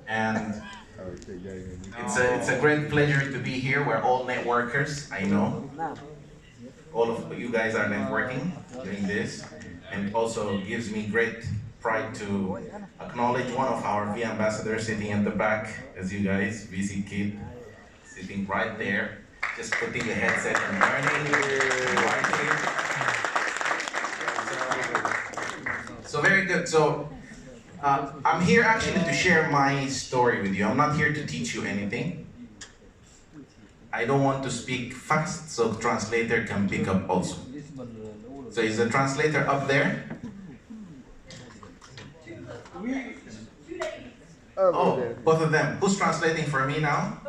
And it's a great pleasure to be here. We're all networkers, I know. All of you guys are networking doing this, and also gives me great pride to acknowledge one of our V ambassadors sitting at the back, as you guys, VC Kid, sitting right there, just putting the headset and learning. So very good. So I'm here actually to share my story with you. I'm not here to teach you anything. I don't want to speak fast, so the translator can pick up also. So is the translator up there? Oh, both of them. Who's translating for me now?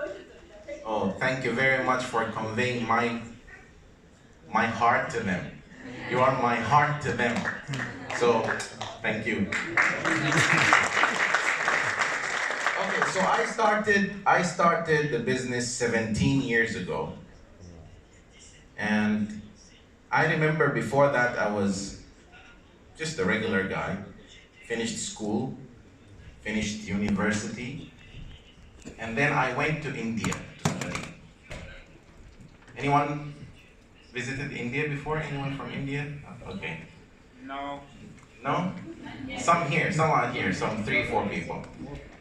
Oh, thank you very much for conveying my heart to them. You are my heart to them. So, thank you. Okay, so I started the business 17 years ago. And I remember before that I was just a regular guy. Finished school, finished university, and then I went to India to study. Anyone visited India before? Anyone from India? Okay. No. No? Some here, some out here, some 3-4 people.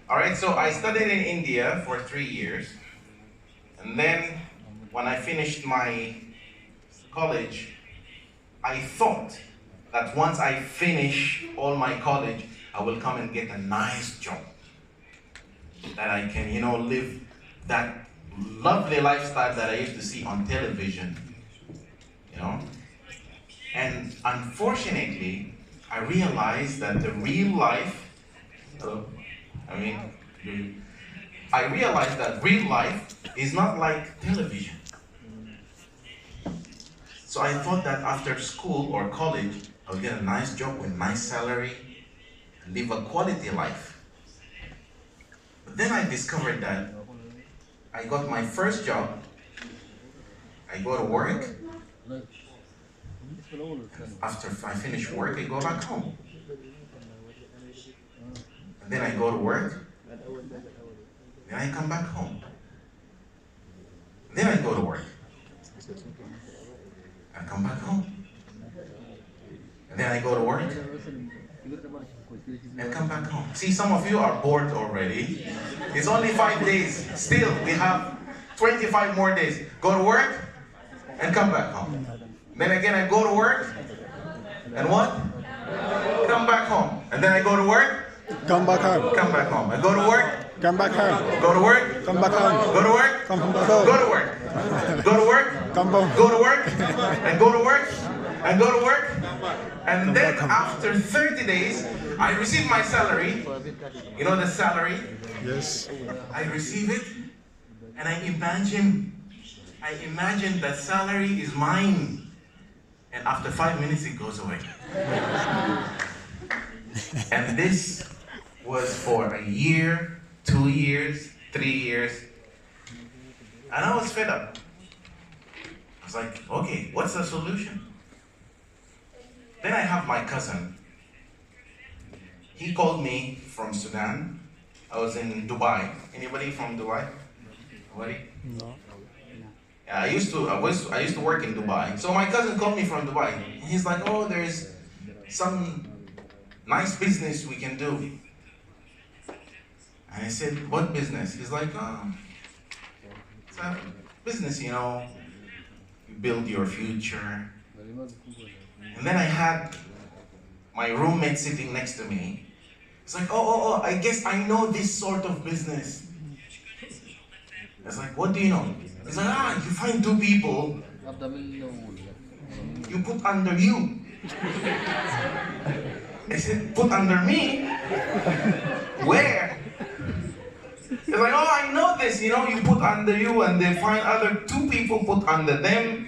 Alright, so I studied in India for 3 years, and then when I finished my college, I thought that once I finish all my college, I will come and get a nice job. That I can, live that lovely lifestyle that I used to see on television, And unfortunately, I realized that the real life, I realized that real life is not like television. So I thought that after school or college, I would get a nice job with nice salary, and live a quality life. But then I discovered that I got my first job, I go to work, after I finish work, I go back home. And then I go to work, then I come back home. Then I go to work, I come back home. And then I go to work, and come back home. See, some of you are bored already. It's only 5 days. Still, we have 25 more days. Go to work, and come back home. Then again, I go to work, and what? Come back home. And then I go to work, come back home. Come back home. I go to work, Come back home. go to work, Come back home. go to work, Come back home. go to work, go to work, Come home. go to work, and go to work, and go to work. And then after 30 days, I receive my salary. You know the salary? Yes. I receive it, and I imagine that salary is mine. And after 5 minutes, it goes away. And this was for a year, 2 years, 3 years. And I was fed up. I was like, okay, what's the solution? Then I have my cousin. He called me from Sudan. I was in Dubai. Anybody from Dubai? Nobody? No. Yeah, I used to work in Dubai. So my cousin called me from Dubai. He's like, oh, there's some nice business we can do. And I said, what business? He's like, oh, it's a business, you build your future. And then I had my roommate sitting next to me. It's like, oh, I guess I know this sort of business. I was like, what do you know? He's like, you find 2 people, you put under you. I said, put under me? Where? He's like, oh, I know this, you put under you and they find other 2 people put under them.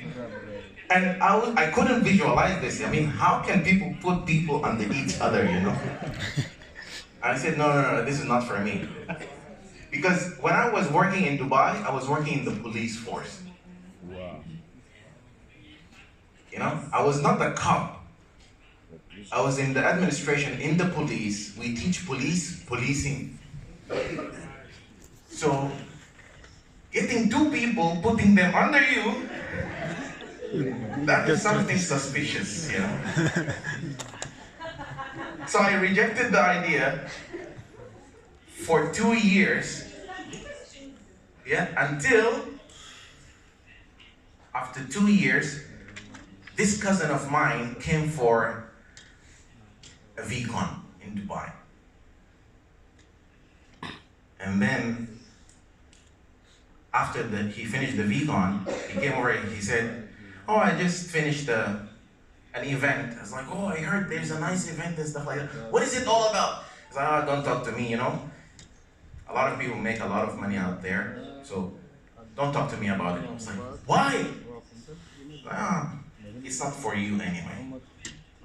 And I couldn't visualize this. I mean, how can people put people under each other, I said, no, this is not for me. Because when I was working in Dubai, I was working in the police force. Wow. I was not a cop. I was in the administration, in the police. We teach policing. So, getting two people, putting them under you, that is something suspicious, you know? So I rejected the idea for 2 years, yeah, until after 2 years, this cousin of mine came for a VCon in Dubai. And then, after he finished the VCon, he came over and he said, oh, I just finished an event. I was like, oh, I heard there's a nice event and stuff like that. What is it all about? He's like, oh, don't talk to me, you know? A lot of people make a lot of money out there, so don't talk to me about it. I was like, why? Ah, it's not for you anyway.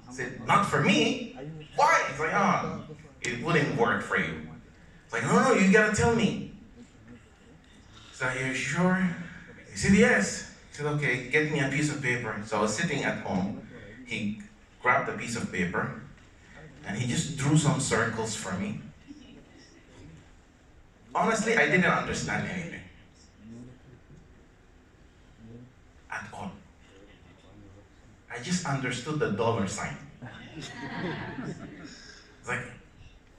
I said, not for me? Why? He's like, ah, it wouldn't work for you. It's like, no, you gotta tell me. So, are you sure? He said, yes. He said, okay, get me a piece of paper. So I was sitting at home. He grabbed a piece of paper and he just drew some circles for me. Honestly, I didn't understand anything. At all. I just understood the dollar sign. It's like,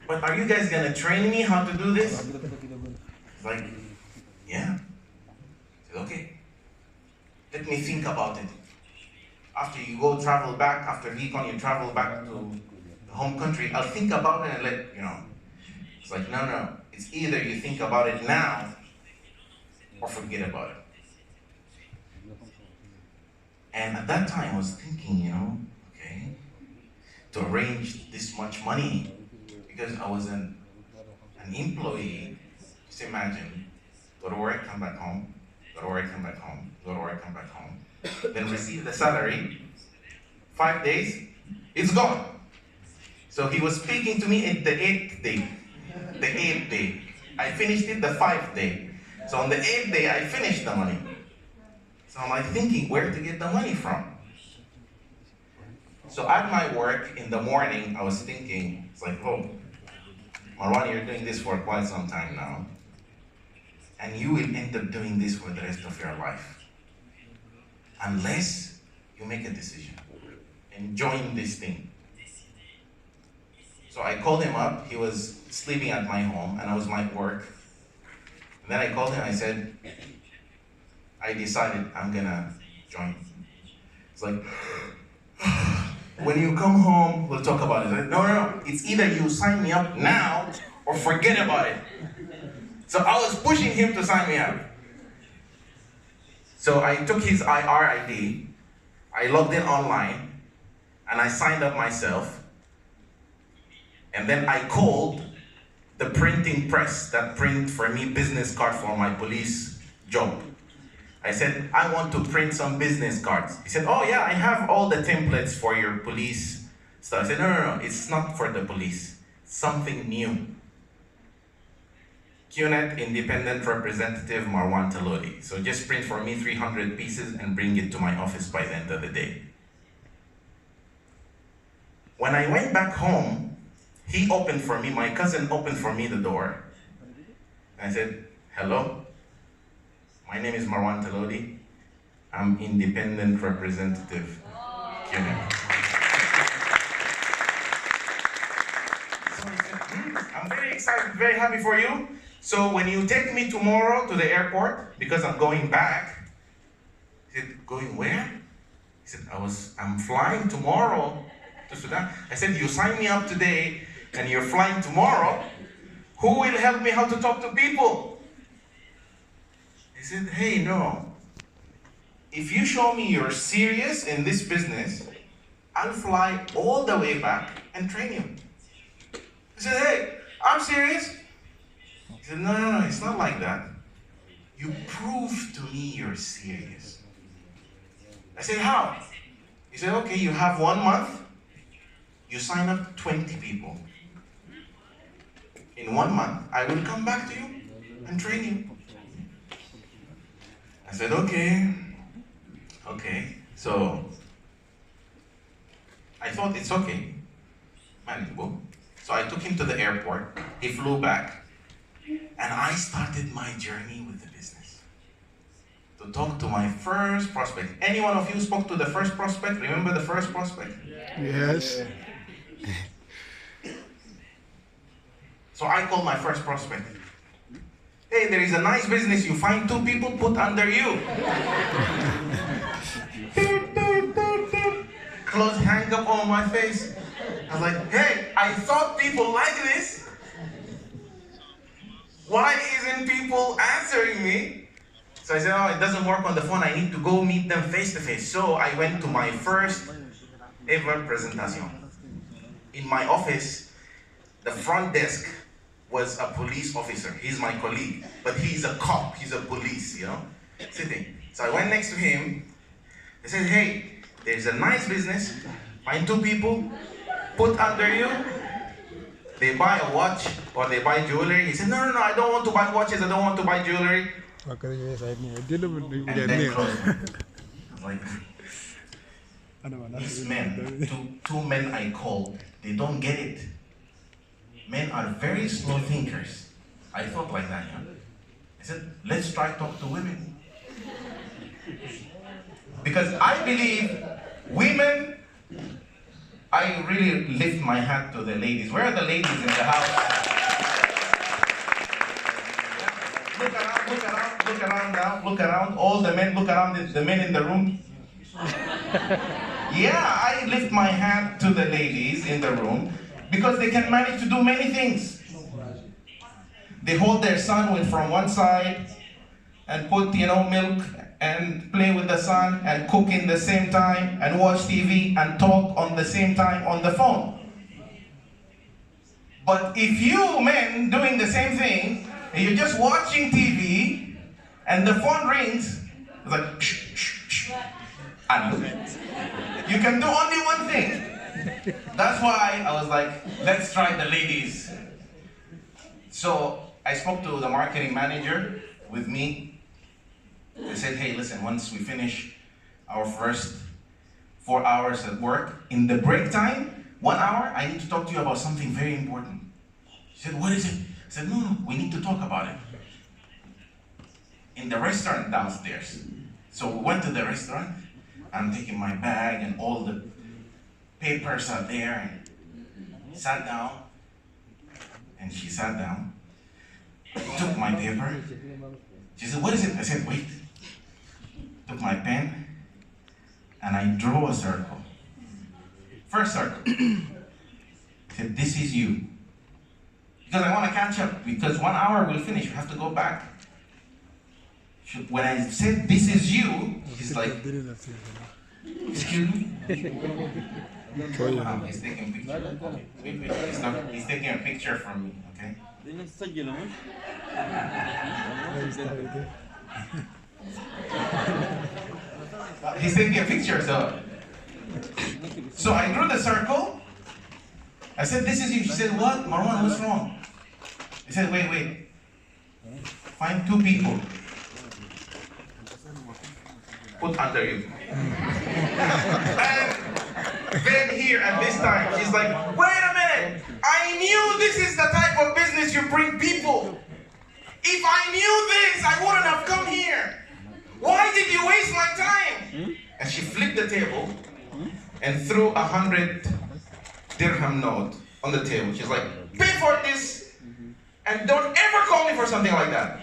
but are you guys gonna train me how to do this? It's like, yeah. I said, okay. Let me think about it. After you go travel back, after VCon you travel back to the home country, I'll think about it and let you know. It's like, no. It's either you think about it now or forget about it. And at that time I was thinking, you know, okay, to arrange this much money, because I was an employee. Just imagine, go to work, come back home, go to work, come back home, go to work, come back home, then receive the salary, 5 days, it's gone. So he was speaking to me at the 8th day. The 8th day. I finished it the 5th day. So on the 8th day, I finished the money. So I'm like thinking where to get the money from. So at my work in the morning, I was thinking, it's like, oh, Marwan, you're doing this for quite some time now. And you will end up doing this for the rest of your life. Unless you make a decision and join this thing. So I called him up. He was sleeping at my home and I was at work. And then I called him. I said, I decided I'm gonna join. It's like, when you come home, we'll talk about it. Like, no. It's either you sign me up now or forget about it. So I was pushing him to sign me up. So I took his IR ID. I logged in online and I signed up myself. And then I called the printing press that print for me business cards for my police job. I said, I want to print some business cards. He said, oh yeah, I have all the templates for your police stuff. I said, no, it's not for the police. Something new. Qnet Independent Representative Marwan Talodi. So just print for me 300 pieces and bring it to my office by the end of the day. When I went back home, he opened for me, my cousin opened for me the door. I said, hello, my name is Marwan Talodi. I'm Independent Representative Qnet. So he said, I'm very excited, very happy for you. So when you take me tomorrow to the airport, because I'm going back, he said, going where? He said, I'm flying tomorrow to Sudan. I said, you sign me up today and you're flying tomorrow. Who will help me how to talk to people? He said, hey, no. If you show me you're serious in this business, I'll fly all the way back and train you. He said, hey, I'm serious. He said, no, it's not like that. You prove to me you're serious. I said, how? He said, okay, you have 1 month. You sign up 20 people. In 1 month, I will come back to you and train you. I said, okay. So I thought it's okay, manageable. So I took him to the airport. He flew back. And I started my journey with the business. To talk to my first prospect. Any one of you spoke to the first prospect? Remember the first prospect? Yes. So I called my first prospect. Hey, there is a nice business. You find 2 people, put under you. Close, hang up on my face. I was like, hey, I thought people like this. Why isn't people answering me? So I said, oh, it doesn't work on the phone. I need to go meet them face to face. So I went to my first ever presentation. In my office, the front desk was a police officer. He's my colleague, but he's a cop. He's a police, sitting. So I went next to him. I said, hey, there's a nice business. Find 2 people, put under you. They buy a watch or they buy jewelry. He said, no, I don't want to buy watches. I don't want to buy jewelry. And then closed. I was like, these men, two men I called, they don't get it. Men are very slow thinkers. I thought like that, I said, let's try to talk to women. Because I believe women, I really lift my hat to the ladies. Where are the ladies in the house? Look around now, look around. All the men, look around the men in the room. Yeah, I lift my hat to the ladies in the room because they can manage to do many things. They hold their son from one side and put, milk and play with the son and cook in the same time and watch TV and talk on the same time on the phone. But if you men doing the same thing, and you're just watching TV and the phone rings, it's like, shh, shh, shh. And you can do only one thing. That's why I was like, let's try the ladies. So I spoke to the marketing manager with me. I said, hey, listen, once we finish our first 4 hours at work, in the break time, 1 hour, I need to talk to you about something very important. She said, what is it? I said, no, we need to talk about it. In the restaurant downstairs. So we went to the restaurant. I'm taking my bag and all the papers are there, and sat down. And she sat down, took my paper. She said, what is it? I said, wait. Took my pen, and I drew a circle. First circle. I said, this is you. Because I want to catch up, because 1 hour will finish, we have to go back. When I said, this is you, he's like, excuse me? He's taking a picture. Wait, he's taking a picture from me, okay? He's taking a picture, so I drew the circle. I said, this is you. She said, what? Marwan, what's wrong? I said, wait. Find 2 people. Put under you. And then here at this time, she's like, wait a minute. I knew this is the type of business you bring people. If I knew this, I wouldn't have come here. Why did you waste my time? And she flipped the table and threw 100 dirham note on the table. She's like, pay for this and don't ever call me for something like that.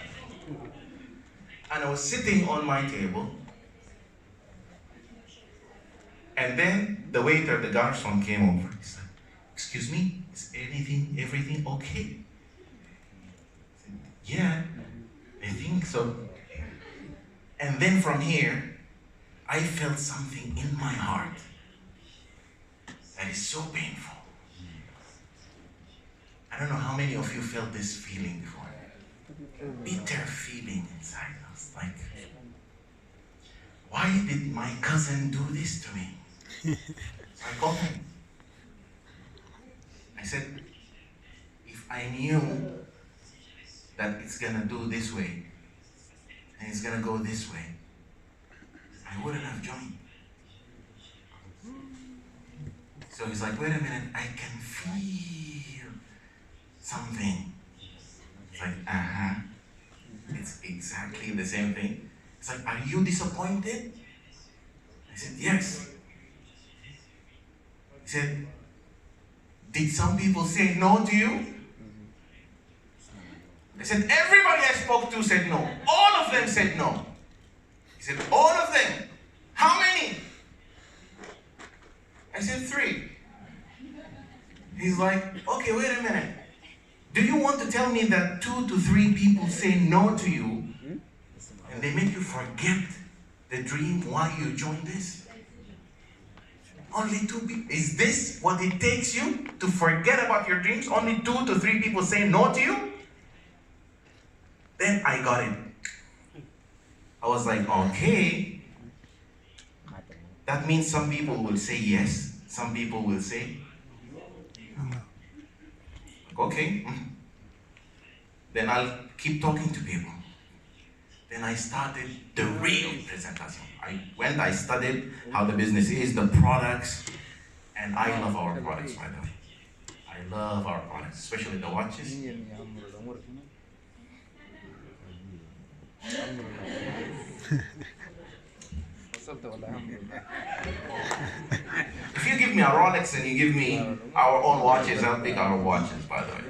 And I was sitting on my table, and then the waiter, the garçon, came over. He said, excuse me, is everything okay? I said, yeah, I think so. And then from here, I felt something in my heart that is so painful. I don't know how many of you felt this feeling before. Bitter feeling inside us, like, why did my cousin do this to me? So I called him. I said, if I knew that it's gonna do this way, and it's gonna go this way, I wouldn't have joined. So he's like, wait a minute, I can feel something. It's like, uh-huh. It's exactly the same thing. It's like, are you disappointed? I said, yes. He said, did some people say no to you? I said, everybody I spoke to said no. All of them said no. He said, all of them. How many? I said, 3. He's like, okay, wait a minute. Do you want to tell me that 2 to 3 people say no to you and they make you forget the dream why you joined this? Only 2 people. Is this what it takes you to forget about your dreams? Only 2 to 3 people say no to you? Then I got it. I was like, okay. That means some people will say yes, some people will say no. Okay. Then I'll keep talking to people. Then I started the real presentation. I studied how the business is, the products, and I love our products, by the way. I love our products, especially the watches. If you give me a Rolex and you give me our own watches, I'll pick our watches, by the way.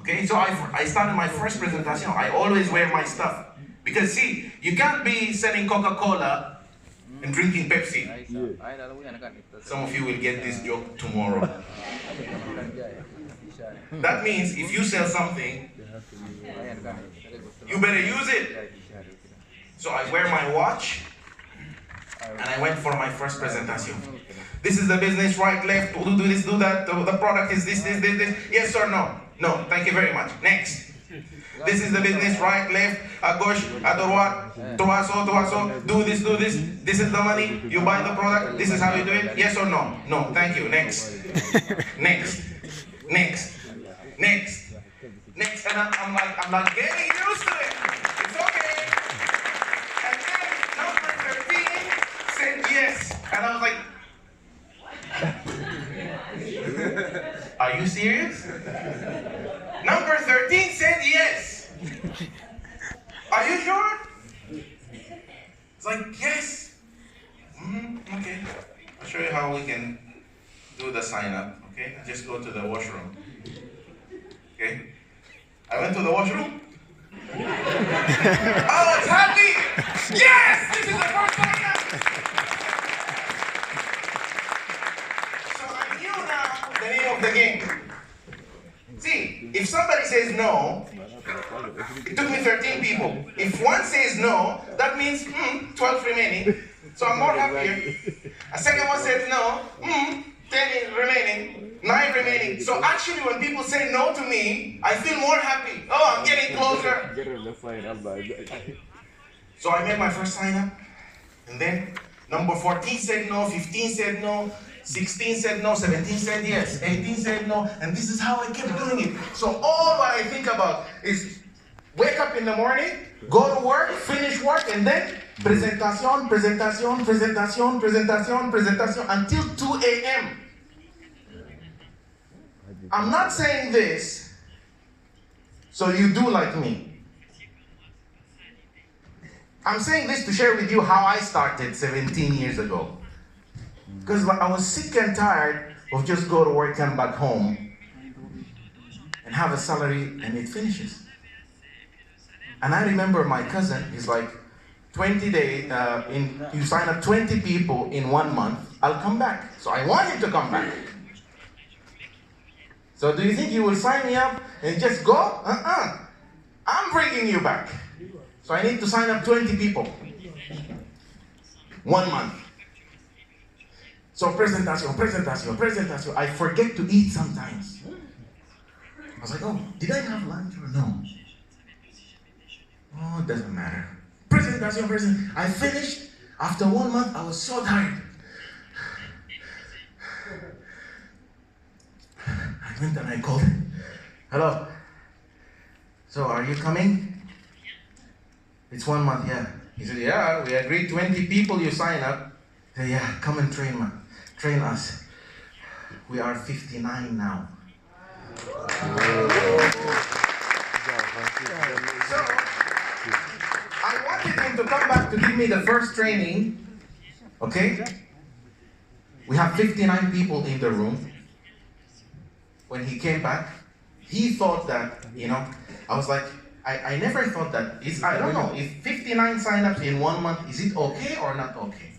Okay, so I started my first presentation. I always wear my stuff. Because see, you can't be selling Coca-Cola and drinking Pepsi. Some of you will get this joke tomorrow. That means if you sell something, you better use it. So I wear my watch, and I went for my first presentation. This is the business, right, left, do this, do that, the product is this. Yes or no? No, thank you very much. Next. This is the business, right, left, à gauche, à droite, toaso, do this. This is the money, you buy the product, this is how you do it. Yes or no? No, thank you. Next. Next, and I'm not getting used to it. It's okay. And then number 13 said yes. And I was like, are you serious? Number 13 said yes. Are you sure? It's like, yes. Okay. I'll show you how we can do the sign up. Okay, just go to the washroom. Okay. I went to the washroom. I was happy. Yes, this is the first sign up. So I knew now the name of the game. See, if somebody says no, it took me 13 people. If one says no, that means 12 remaining. So I'm more happier. A second one says no, 10 remaining, 9 remaining. So actually when people say no to me, I feel more happy. Oh, I'm getting closer. So I made my first sign up. And then number 14 said no, 15 said no, 16 said no, 17 said yes, 18 said no, and this is how I kept doing it. So all what I think about is wake up in the morning, go to work, finish work, and then presentation until 2 a.m. I'm not saying this so you do like me. I'm saying this to share with you how I started 17 years ago. Because I was sick and tired of just go to work, come back home, and have a salary, and it finishes. And I remember my cousin, he's like, 20 days, you sign up 20 people in 1 month, I'll come back. So I want him to come back. So do you think you will sign me up and just go? I'm bringing you back. So I need to sign up 20 people. 1 month. So presentation. I forget to eat sometimes. I was like, oh, did I have lunch or no? Oh, it doesn't matter. Presentation. I finished. After 1 month, I was so tired. I went and I called him. Hello. So are you coming? It's 1 month, yeah. He said, yeah, we agreed 20 people you sign up. I said, yeah, come and train us. We are 59 now. So I wanted him to come back to give me the first training. Okay? We have 59 people in the room. When he came back, he thought that, I was like, I never thought that, I don't know, if 59 sign-ups in 1 month, is it okay or not okay?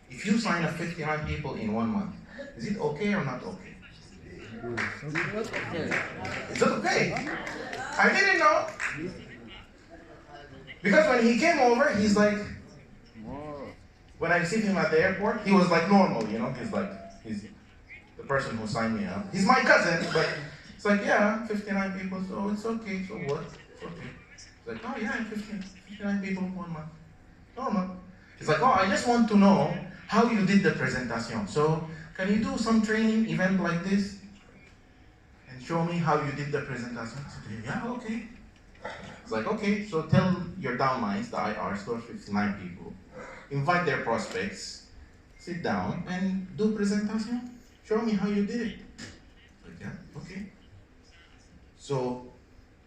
If you sign up 59 people in 1 month, is it okay or not okay? It's not okay. I didn't know. Because when he came over, he's like, when I received him at the airport, he was like normal, he's the person who signed me up. He's my cousin, but it's like, yeah, 59 people, so it's okay, so what? It's okay. It's like, oh yeah, 59 people, 1 month. Normal. He's like, oh, I just want to know how you did the presentation. So, can you do some training event like this? And show me how you did the presentation? I said, yeah, okay. It's like, okay, so tell your downlines, the IRs, those 59 people, invite their prospects, sit down and do presentation. Show me how you did it. Like, yeah, okay. So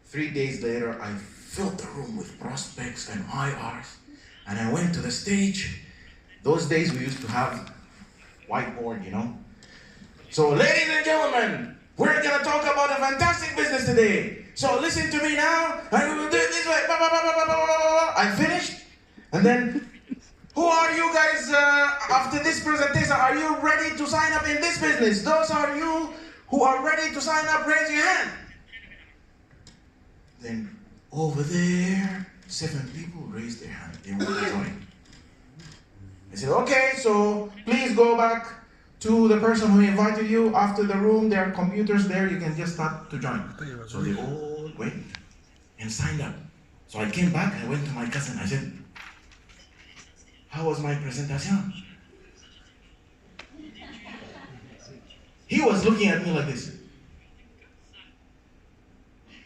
3 days later, I filled the room with prospects and IRs, and I went to the stage. Those days we used to have whiteboard, So ladies and gentlemen, we're gonna talk about a fantastic business today. So listen to me now, and we will do it this way. I finished, and then, who are you guys after this presentation? Are you ready to sign up in this business? Those are you who are ready to sign up, raise your hand. Then over there, 7 people raised their hand. They want to join. I said, okay, so please go back to the person who invited you. After the room, there are computers there. You can just start to join. So they all went and signed up. So I came back. I went to my cousin. I said, how was my presentation? He was looking at me like this.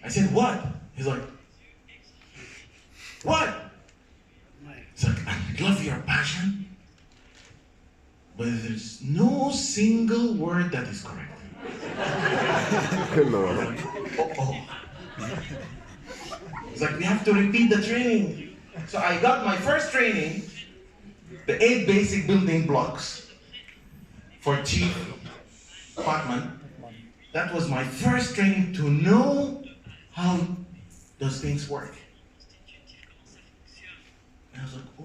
I said, what? He's like, what? He's like, I love your passion, but there's no single word that is correct. Good Lord. Oh. It's like, we have to repeat the training. So I got my first training, the 8 basic building blocks for Chief Department. That was my first training to know how those things work. And I was like, oh,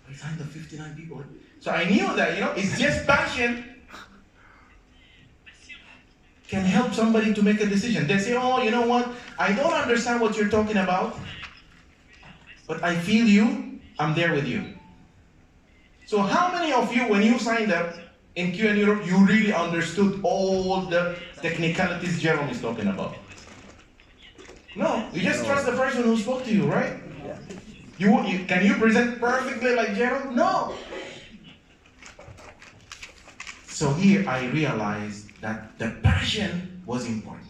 I signed up 59 people. So I knew that, it's just passion can help somebody to make a decision. They say, oh, you know what? I don't understand what you're talking about, but I feel you, I'm there with you. So how many of you, when you signed up in Qnet Europe, you really understood all the technicalities Jerome is talking about? No, you just trust the person who spoke to you, right? Yeah. Can you present perfectly like Jerome? No. So here I realized that the passion was important.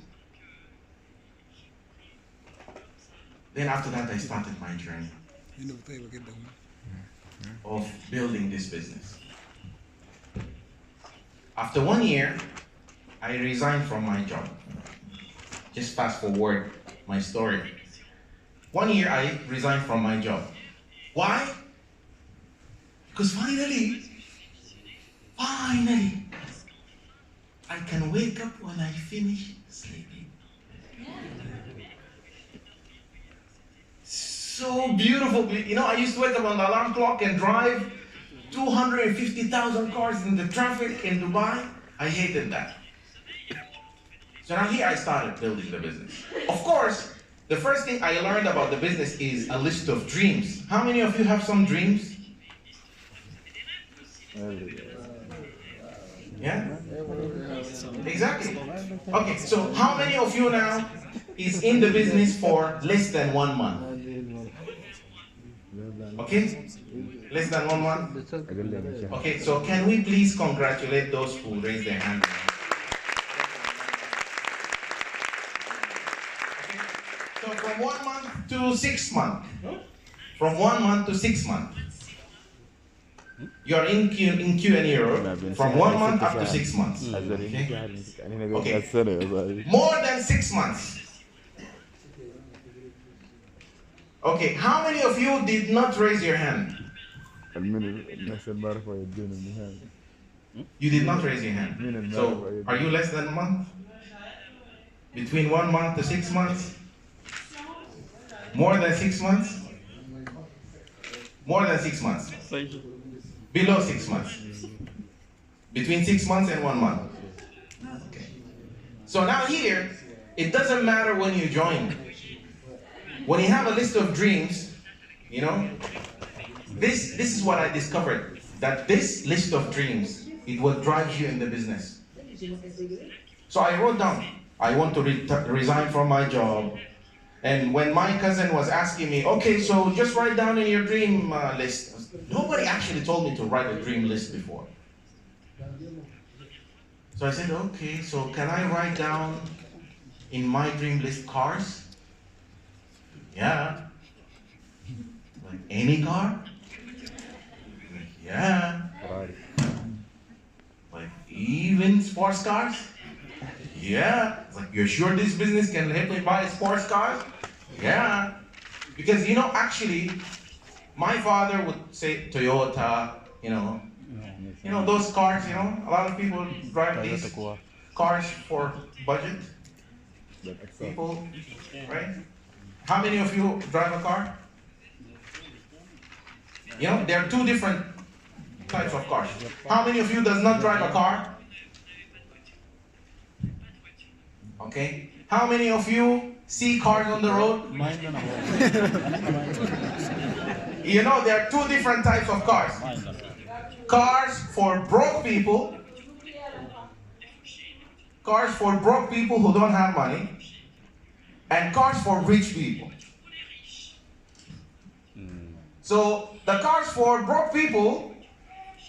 Then after that, I started my journey of building this business. After 1 year, I resigned from my job. Just fast forward my story. 1 year, I resigned from my job. Why? Because finally, I can wake up when I finish sleeping. So beautiful. I used to wake up on the alarm clock and drive 250,000 cars in the traffic in Dubai. I hated that. So now here I started building the business. Of course, the first thing I learned about the business is a list of dreams. How many of you have some dreams? Yeah? Exactly. Okay, so how many of you now is in the business for less than 1 month? Okay? Less than 1 month? Okay, so can we please congratulate those who raised their hand? So from 1 month to 6 months. From 1 month to 6 months. You're in Qnet Europe from 1 month up to 6 months. Okay? More than 6 months. Okay, how many of you did not raise your hand? You did not raise your hand. So, are you less than a month? Between 1 month to 6 months? More than 6 months? More than 6 months. Below 6 months. Between 6 months and 1 month. Okay. So now here, it doesn't matter when you join. When you have a list of dreams, you know, this is what I discovered. That this list of dreams, it what drives you in the business. So I wrote down, I want to resign from my job. And when my cousin was asking me, okay, so just write down in your dream list. Nobody actually told me to write a dream list before. So I said, okay, so can I write down in my dream list cars? Yeah. Like any car? Yeah. Like even sports cars? Yeah. Like, you're sure this business can help me buy sports cars? Yeah. Because, you know, actually, my father would say Toyota, you know, those cars, you know, a lot of people drive these cars for budget people, right? How many of you drive a car? You know, there are two different types of cars. How many of you does not drive a car? Okay. How many of you see cars on the road? You know, there are two different types of cars. Cars for broke people. Cars for broke people who don't have money. And cars for rich people. So the cars for broke people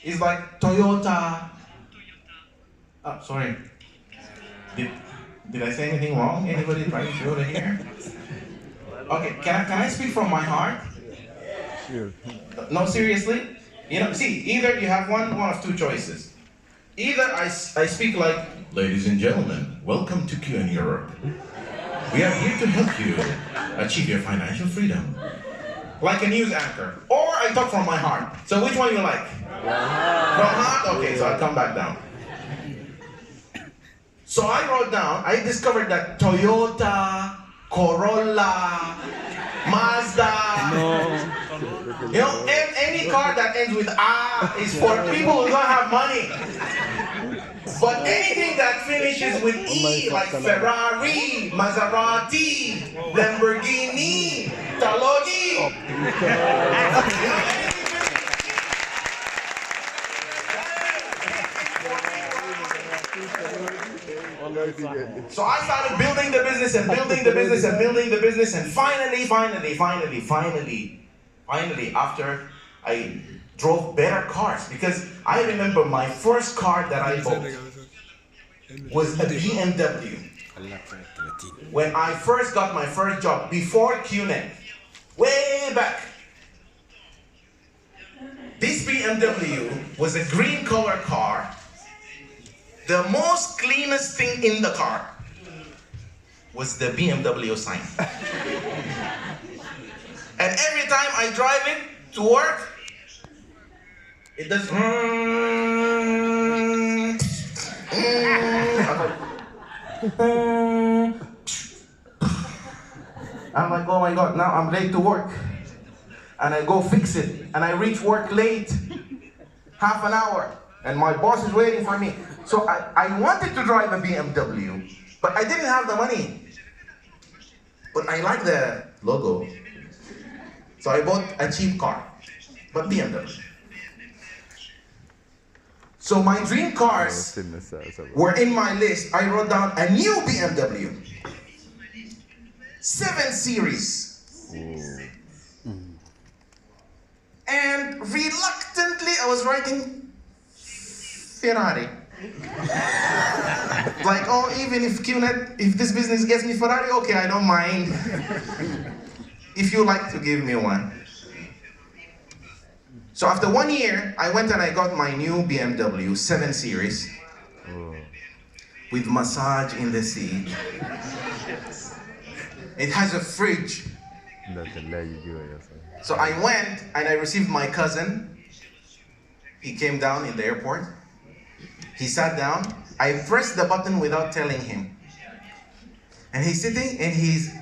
is like Toyota. Oh, sorry. Did I say anything wrong? Anybody trying to show here? Okay, can I speak from my heart? Sure. No, seriously? You know, see, either you have one of two choices. Either I speak like, ladies and gentlemen, welcome to Qnet Europe. We are here to help you achieve your financial freedom. Like a news anchor. Or I talk from my heart. So which one you like? From heart? Okay, so I'll come back down. So I wrote down, I discovered that Toyota, Corolla, Mazda, you know, any car that ends with A is for people who don't have money. But anything that finishes with E, like Ferrari, Maserati, Lamborghini, Talodi, so I started building the business and building the business and building the business, and finally, after I drove better cars, because I remember my first car that I bought was a BMW. When I first got my first job, before Qnet, way back, this BMW was a green color car. The most cleanest thing in the car was the BMW sign. And every time I drive it to work, it does. I'm like, oh my God, now I'm late to work. And I go fix it, and I reach work late, half an hour, and my boss is waiting for me. So I wanted to drive a BMW, but I didn't have the money. But I like the logo. So I bought a cheap car, but BMW. So my dream cars were in my list. I wrote down a new BMW. 7 Series. And reluctantly, I was writing Ferrari. Like, oh, even if Qnet, if this business gets me Ferrari, okay, I don't mind. If you like to give me one. So after 1 year, I went and I got my new BMW 7 Series with massage in the seat. It has a fridge So I went and I received my cousin. He came down in the airport. He sat down. I pressed the button without telling him. And he's sitting and he's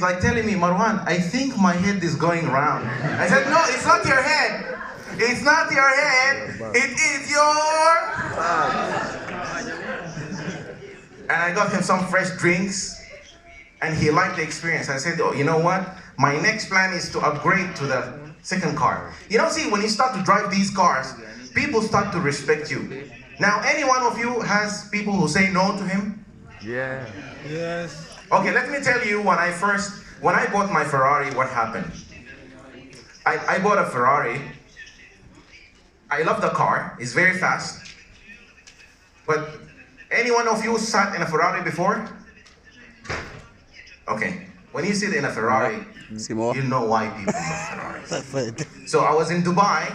like telling me, Marwan, I think my head is going round. I said, no, it's not your head. It's not your head. It is your... And I got him some fresh drinks. And he liked the experience. I said, oh, you know what? My next plan is to upgrade to the second car. You know, see, when you start to drive these cars, people start to respect you. Now, any one of you has people who say no to him? Yeah. Yes. Okay, let me tell you when I bought my Ferrari, what happened. I bought a Ferrari. I love the car. It's very fast. But any one of you sat in a Ferrari before? Okay. When you sit in a Ferrari, you know why people love Ferraris. So I was in Dubai.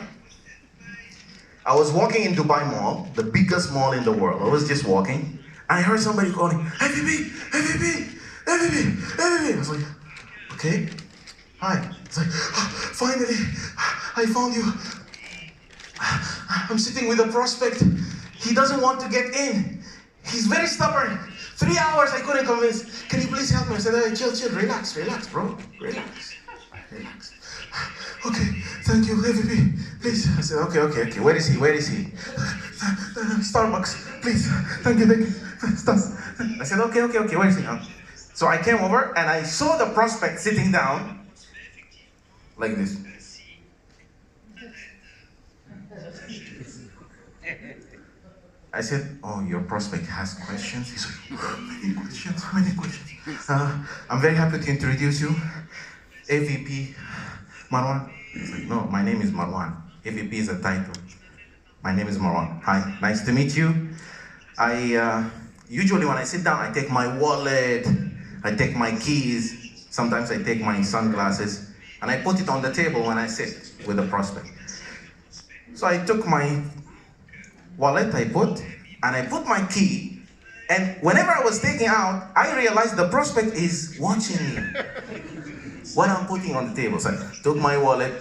I was walking in Dubai Mall, the biggest mall in the world. I was just walking. And I heard somebody calling, AVP, AVP, AVP, AVP. I was like, okay, hi. It's like, oh, finally, I found you. I'm sitting with a prospect. He doesn't want to get in. He's very stubborn. 3 hours I couldn't convince. Can you please help me? I said, hey, chill, relax, bro, relax. Okay, thank you, AVP, please. I said, okay, where is he? Starbucks, please, thank you. I said, okay, where is he? So I came over and I saw the prospect sitting down like this. I said, oh, your prospect has questions? He's like, many questions. I'm very happy to introduce you, AVP Marwan. He's like, no, my name is Marwan. AVP is a title. My name is Marwan. Hi, nice to meet you. Usually when I sit down, I take my wallet, I take my keys, sometimes I take my sunglasses, and I put it on the table when I sit with the prospect. So I took my wallet, I put my key, and whenever I was taking out, I realized the prospect is watching me. What I'm putting on the table. So I took my wallet,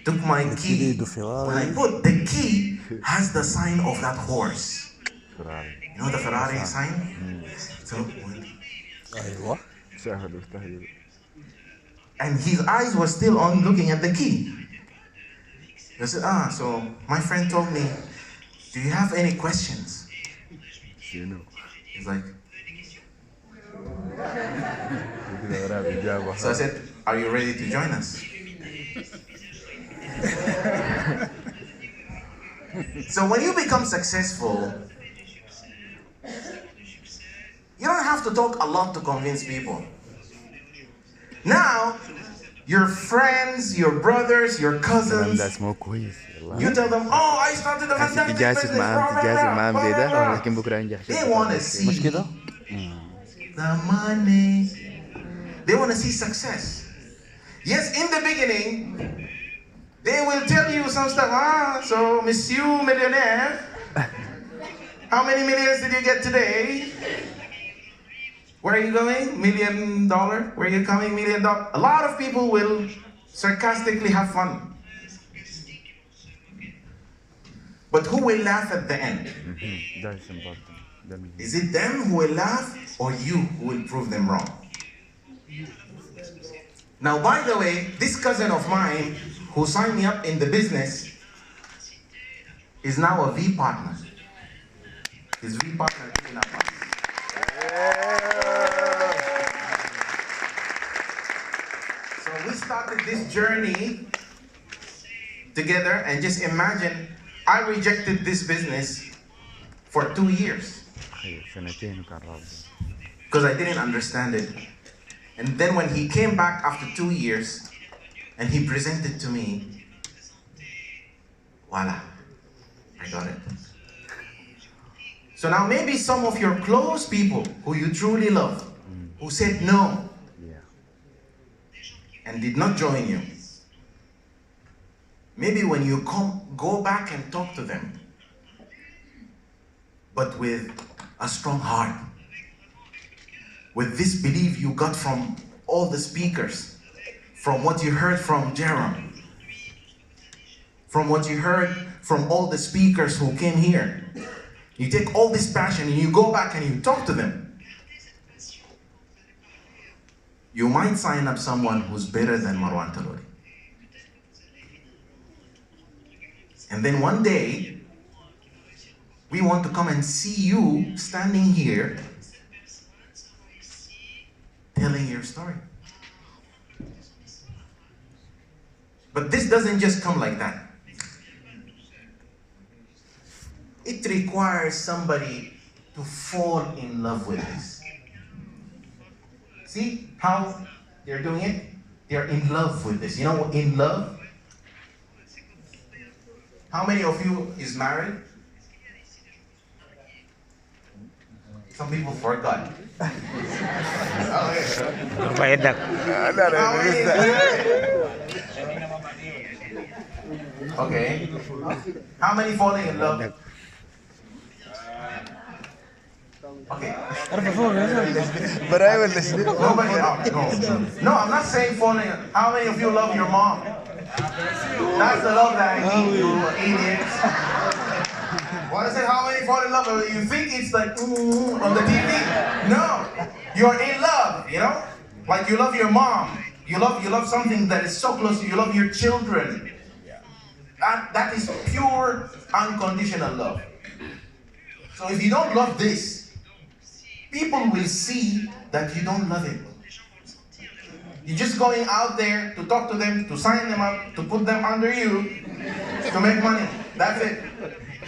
took my key. When I put the key, has the sign of that horse. You know the Ferrari sign? So, and his eyes were still on looking at the key. I said, so my friend told me, do you have any questions? He's like, so I said, are you ready to join us? So when you become successful, you don't have to talk a lot to convince people. Now, your friends, your brothers, your cousins, you tell them, oh, I started a fantastic business. They want to see the money. They want to see success. Yes, in the beginning, they will tell you some stuff. So, Monsieur Millionaire, how many millions did you get today? Where are you going? $1 million? Where are you coming? $1 million? A lot of people will sarcastically have fun. But who will laugh at the end? That's important. Is it them who will laugh or you who will prove them wrong? Now, by the way, this cousin of mine who signed me up in the business is now a V partner. His V partner is in our house. So we started this journey together, and just imagine, I rejected this business for 2 years because I didn't understand it. And then when he came back after 2 years and he presented to me, voila, I got it. So now maybe some of your close people who you truly love, who said no and did not join you, maybe when you go back and talk to them, but with a strong heart, with this belief you got from all the speakers, from what you heard from Jerome, from what you heard from all the speakers who came here. You take all this passion and you go back and you talk to them. You might sign up someone who's better than Marwan Talori. And then one day, we want to come and see you standing here telling your story. But this doesn't just come like that. It requires somebody to fall in love with this. See how they're doing it? They're in love with this. You know, in love? How many of you is married? Some people forgot. How many is married? Okay. How many falling in love? Okay. Nobody. No, I'm not saying falling. How many of you love your mom? That's the love that I need, you idiots. What is it? How many fall in love? You think it's like on the TV? No, you're in love. You know, like you love your mom. You love something that is so close to you. You love your children. That is pure, unconditional love. So if you don't love this, people will see that you don't love it. You're just going out there to talk to them, to sign them up, to put them under you, to make money. That's it.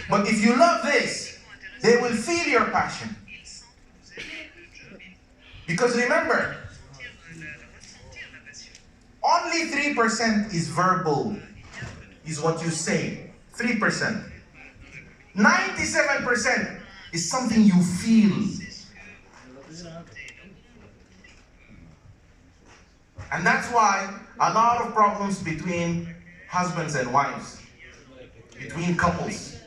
But if you love this, they will feel your passion. Because remember, only 3% is verbal, is what you say. 3%. 97% is something you feel. And that's why a lot of problems between husbands and wives, between couples,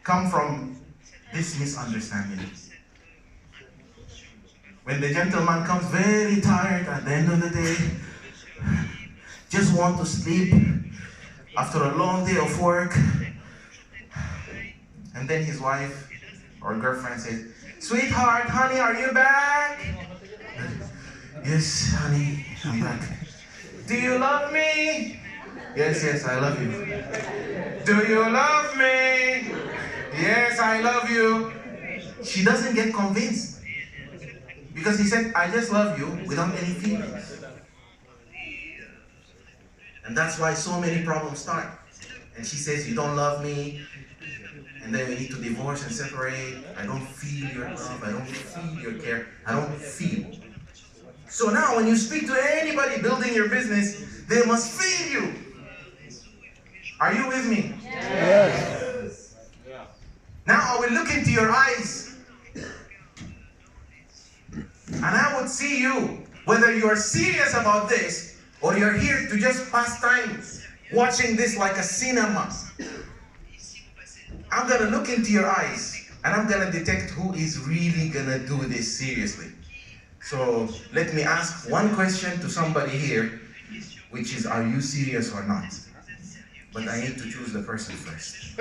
come from this misunderstanding. When the gentleman comes very tired at the end of the day, just want to sleep after a long day of work, and then his wife or girlfriend says, "Sweetheart, honey, are you back?" "Yes, honey, I'm back." "Do you love me?" "Yes, yes, I love you." "Do you love me?" "Yes, I love you." She doesn't get convinced because he said, "I just love you," without any feelings. And that's why so many problems start. And she says, "You don't love me," and then we need to divorce and separate. "I don't feel your love, I don't feel your care, I don't feel." So now when you speak to anybody building your business, they must feel you. Are you with me? Yes. Now I will look into your eyes and I would see you, whether you are serious about this or you're here to just pass time watching this like a cinema. I'm gonna look into your eyes and I'm gonna detect who is really gonna do this seriously. So let me ask one question to somebody here, which is, are you serious or not? But I need to choose the person first.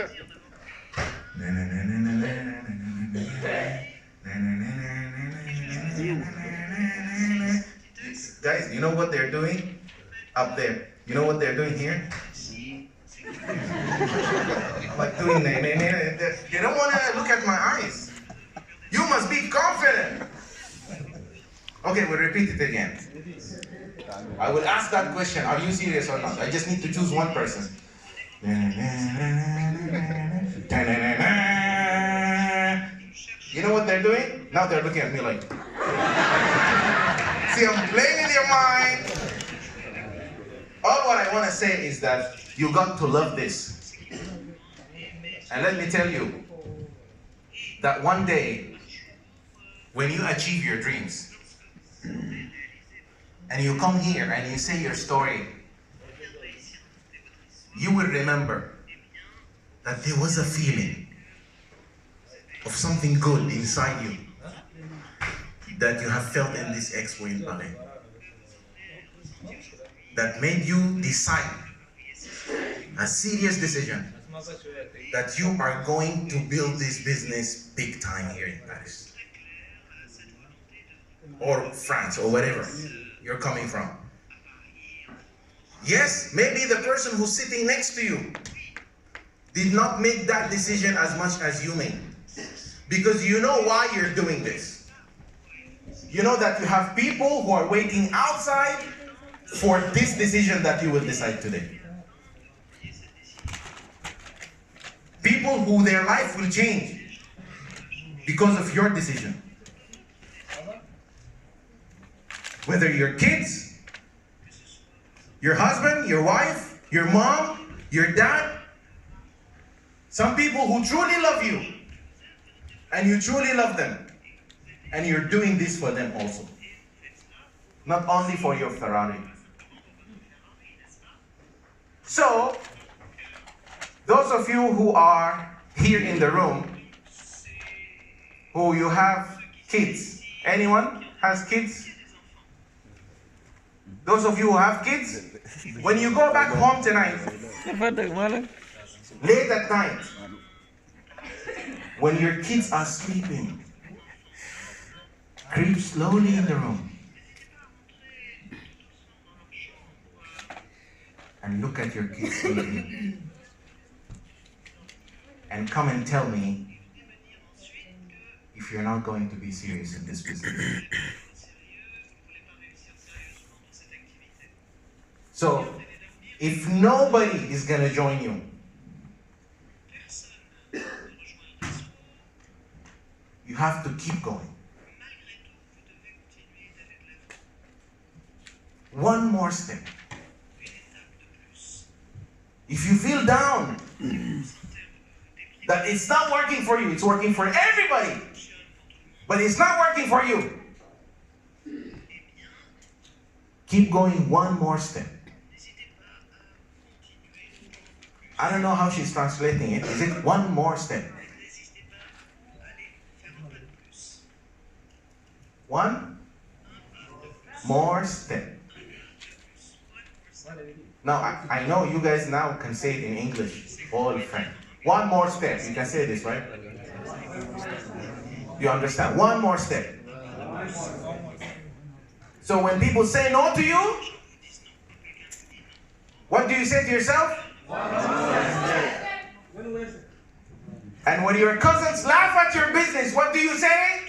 Guys, you know what they're doing up there? You know what they're doing here? Like doing they don't want to look at my eyes. You must be confident. Okay, we'll repeat it again. I will ask that question, are you serious or not? I just need to choose one person. You know what they're doing? Now they're looking at me like, see, I'm playing with your mind. All what I want to say is that you got to love this. And let me tell you that one day, when you achieve your dreams, and you come here and you say your story, you will remember that there was a feeling of something good inside you that you have felt in this expo in Paris that made you decide a serious decision that you are going to build this business big time here in Paris or France or wherever you're coming from? Yes, maybe the person who's sitting next to you did not make that decision as much as you made, because you know why you're doing this. You know that you have people who are waiting outside for this decision that you will decide today. People who their life will change because of your decision. Whether your kids, your husband, your wife, your mom, your dad. Some people who truly love you, and you truly love them, and you're doing this for them also. Not only for your Ferrari. So, those of you who are here in the room, who you have kids. Anyone has kids? Those of you who have kids, when you go back home tonight, late at night, when your kids are sleeping, creep slowly in the room and look at your kids sleeping and come and tell me if you're not going to be serious in this business. So, if nobody is going to join you, you have to keep going. One more step. If you feel down, that it's not working for you, it's working for everybody, but it's not working for you, keep going one more step. I don't know how she's translating it. Is it one more step? One more step. Now, I know you guys now can say it in English, all friend. One more step. You can say this, right? You understand? One more step. So when people say no to you, what do you say to yourself? And when your cousins laugh at your business, what do you say?